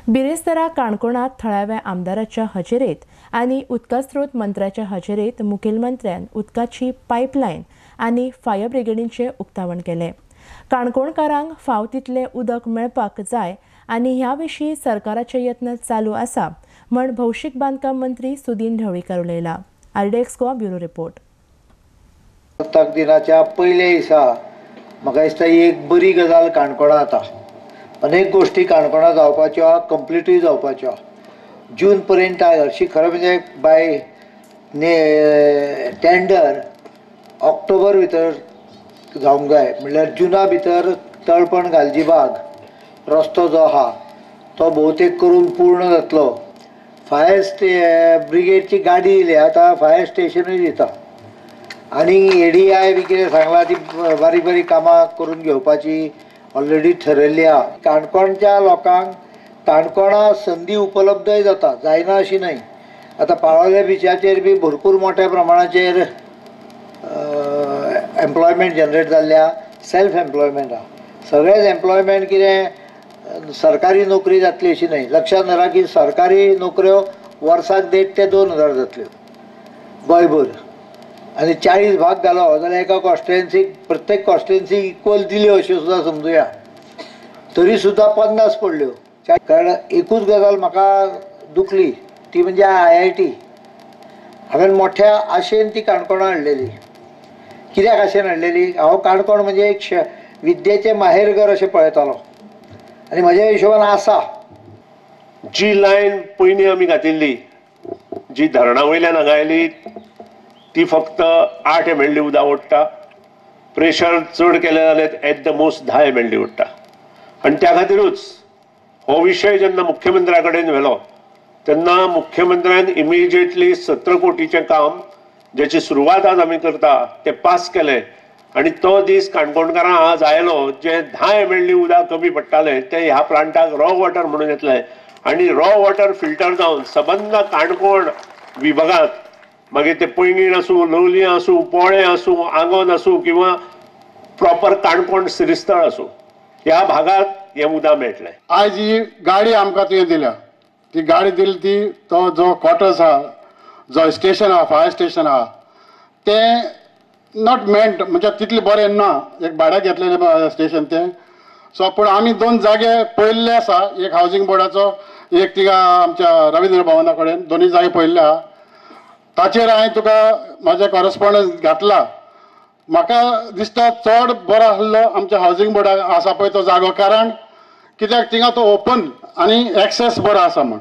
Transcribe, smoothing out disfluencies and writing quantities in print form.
बिरेस्तारा काणकोणात थळाव्या आमदाराच्या हजेरेत आणि उदकास्त्रोत मंत्र्याच्या हजेरेत मुखेलमंत्र्यान उदकाची पायपलायन आणि फायर ब्रिगेडींचे उक्तावण केले। काणकोणकारांक फाव तितले उदक मेळपाक जाय आणि ह्या विशीं सरकाराचे यत्न चालू आसा म्हण भौशीक बांदकाम मंत्री सुदीन ढवळीकर उलयला। RDX Goa bureau report. प्रजासत्ताक दिनाच्या पयल्या दिसा म्हाका दिसता ही एक बरी गजाल काणकोणा जाता। अनेक गोष्टी काणकोणा जावपाच्यो आहा, कंप्लीटूय जावपाच्यो आहा। जून पर्यंत हरशीं खरें म्हणजे बाय टेंडर ऑक्टोबर भितर जावंक जाय, म्हणल्यार जुना भितर तळपण गालजीबाग रस्तो जो आहा तो भोवतेक करून पूर्ण जातलो। फायर ब्रिगेडची गाडी येयली, आतां फायर स्टेशनूय दिता आनी एडीआय बी कितें सांगलां ती बारीक बारीक कामां करून घेवपाची ऑलरेडी ठरयल्ली आहा। काणकोणच्या लोकांक काणकोणा संदी उपलब्धय जाता, जायना अशी न्हय। आतां पाळोळ्या बिचाचेर बी भरपूर मोठ्या प्रमाणाचेर एम्प्लॉयमेंट जनरेट जाल्ल्या, सेल्फ एम्प्लॉयमेंट आहा। सगळेच एम्प्लॉयमेंट कितें सरकारी नोकरी जातली अशी न्हय। लक्षात दवरा की सरकारी नोकऱ्यो वर्साक 1,500 ते 2,000 जातल्यो गोंयभर, आनी 40 भाग घालो जाल्यार एका कॉन्स्टिट्युएन्सीक प्रत्येक कॉन्स्टिट्युएन्सीक इक्वल दिल्यो अश्यो सुद्दां समजुया, तरी सुद्दां 50 पडल्यो। कारण एकूच गजाल म्हाका दुखली ती म्हणजे IIT। हांवें मोठ्या आशेन ती काणकोणा हाडलेली। कित्याक आशेन हाडलेली? हांव काणकोण म्हणजे एक विद्येचें माहेरघर अशें पळयतालो आनी म्हज्या हिशोबान आसा। जी लायन पयलीं आमी घातिल्ली, जी धरणा वयल्यान हांगा आयली, ती फक्त 8 MLD उदक ओडटा। प्रेशर चड केलें जाल्यार एट द मोस्ट 10 MLD ओडटा। आनी त्या खातीरूच हो विशय जेन्ना मुख्यमंत्र्या कडेन व्हेलो तेन्ना मुख्यमंत्र्यान इमिजिएटली 17 कोटीचें काम जेची सुरवात आज आमी करता ते पास केलें। आनी तो दीस काणकोणकारांक आज आयलो जे 10 MLD उदक कमी पडटालें ते ह्या प्लांटाक रॉ वॉटर म्हणून येतलें आनी रॉ वॉटर फिल्टर जावन सबंद काणकोण विभागांत मागीर ते पैंगीण आसूं, लोलयां आसूं, पोळे आसूं, आंगोन आसूं किंवा प्रॉपर काणकोण श्रीस्थळ आसूं, ह्या भागात हें उदक मेळटलें। आयज ही गाडी आमकां तुवें दिल्या, ती गाडी दिली ती तो जो क्वॉर्टर्स आहा, जो स्टेशन आहा, फायर स्टेशन आहा, तें नॉट मेंट म्हणजे तितलें बरें ना, एक भाड्याक घेतलेलें स्टेशन तें। सो पूण आमी 2 जागे पळयल्ले आसा, एक हावजींग बोर्डाचो, एक थिंगा आमच्या रवींद्र भवना कडेन, दोनूय जागे पळयल्ले आहा। ताचेर हांवें तुका म्हाजे कॉरेस्पॉन्डन्स घातला। म्हाका दिसता चड बरो आसलो आमच्या हावजींग बोर्डाक आसा पळय तो जागो, कारण कित्याक थिंगा तो ओपन आनी एक्सेस बरो आसा म्हण।